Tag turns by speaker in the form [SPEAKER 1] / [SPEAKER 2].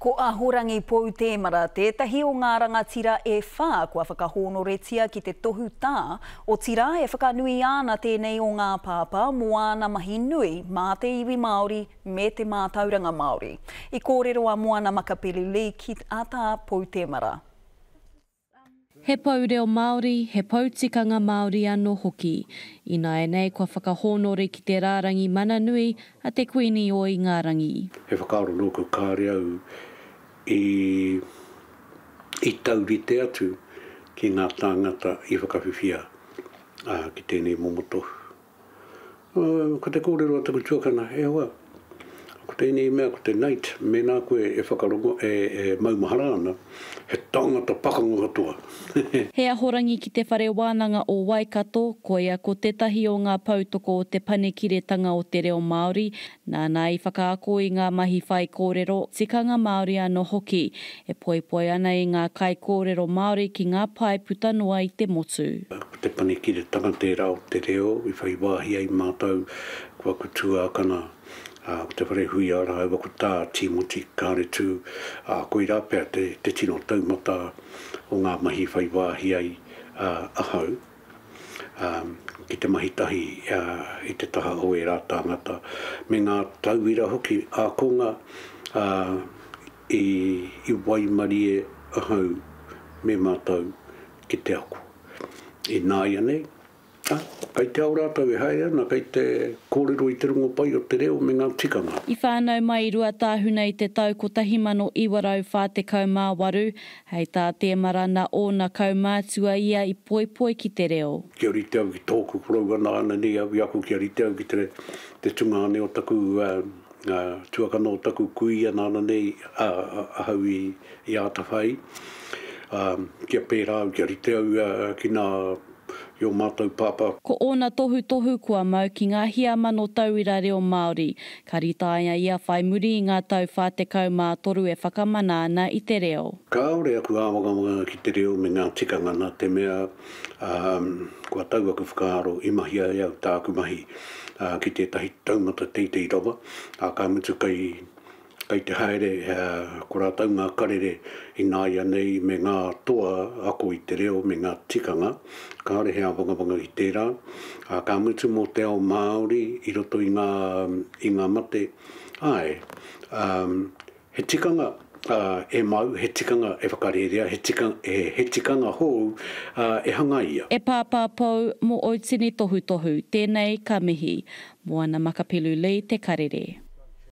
[SPEAKER 1] Ko ahorangi pou tēmara, tētahi o ngā rangatira e whā kua whakahonoretia ki te tohu tā, o tira e whakanui ana tēnei o ngā pāpā moana mahi nui mā te iwi Māori me te mātauranga Māori. I kōrero a Moana Makapilulei ki a tā pou tēmara.
[SPEAKER 2] He paureo Māori, he pautikanga Māori anō hoki. Ina e nei kua whakahonore ki te rārangi mananui a te kuini o i ngā rangi.
[SPEAKER 3] He whakaaro loko kāre au i taurite atu ki ngā tāngata i whakawhiwhia ki tēnei momotohu. Ko te kōrero a taku tuakana, e hoa. Ko tēnei mea, ko te nait, me nā koe e whakarongo e maumahara ana, he tāngata pakanga katoa.
[SPEAKER 2] He ahorangi ki te whare wānanga o Waikato, ko ia ko tētahi o ngā pautoko o te panekiretanga o te reo Māori, nāna i whakaako i ngā mahi whai kōrero, tikanga Māori anō hoki, e poipoi ana i ngā kai kōrero Māori ki ngā pai putanua i te motu.
[SPEAKER 3] Ko te panekiretanga tērā o te reo, i whai wāhi ai mātou, kua kutua akana, ko te whare hui ara au ko tā Timoti kāre tū, ko i rāpea te tino taumata o ngā mahi whai wāhi ai ahau. Ki te mahitahi i te taha o e rā tāngata. Me ngā tauira hoki a konga i Waimari e ahau me mātou ki te ako. I nāia nei. Kai te au rātau e hae ana, kai te kōrero i te rungo pai o te reo me ngā tikanga.
[SPEAKER 2] I whānau mai i rua tāhuna i te tau ko tahimano iwarau whātekau mā waru, hei tā tēmara na ōna kaumātua ia i poipoi ki te reo.
[SPEAKER 3] Kia rite au ki tōku korau ana ni au i aku, kia rite au ki te tungane o taku tuakana o taku kui ana nei ahau i ātawhai. Kia pērā au, kia rite au ki nā o mātou pāpā.
[SPEAKER 2] Ko ōna tohu kua mau ki ngā hia mano tauira reo Māori. Ka ritaia ia whai muri i ngā tau whātekau mā toru e whakamana ana i te reo.
[SPEAKER 3] Ka aore aku āwanga ki te reo me ngā tikanga nā te mea kua tau aku whakaaro i mahi ai au tāku mahi ki tētahi taumata teitei rawa. Ka mutu kai te haere ko rātau ngā karere i nāia nei me ngā toa ako i te reo me ngā tikanga. Ka aore hea wangawanga i tērā. Ka mutu mō te ao Māori i roto i ngā mate. Ai, he tikanga e mau, he tikanga e whakarerea, he tikanga hou e hanga ia.
[SPEAKER 2] E pāpāpau mo Oitini tohu, tēnei ka mihi. Moana Makapilulei te karere.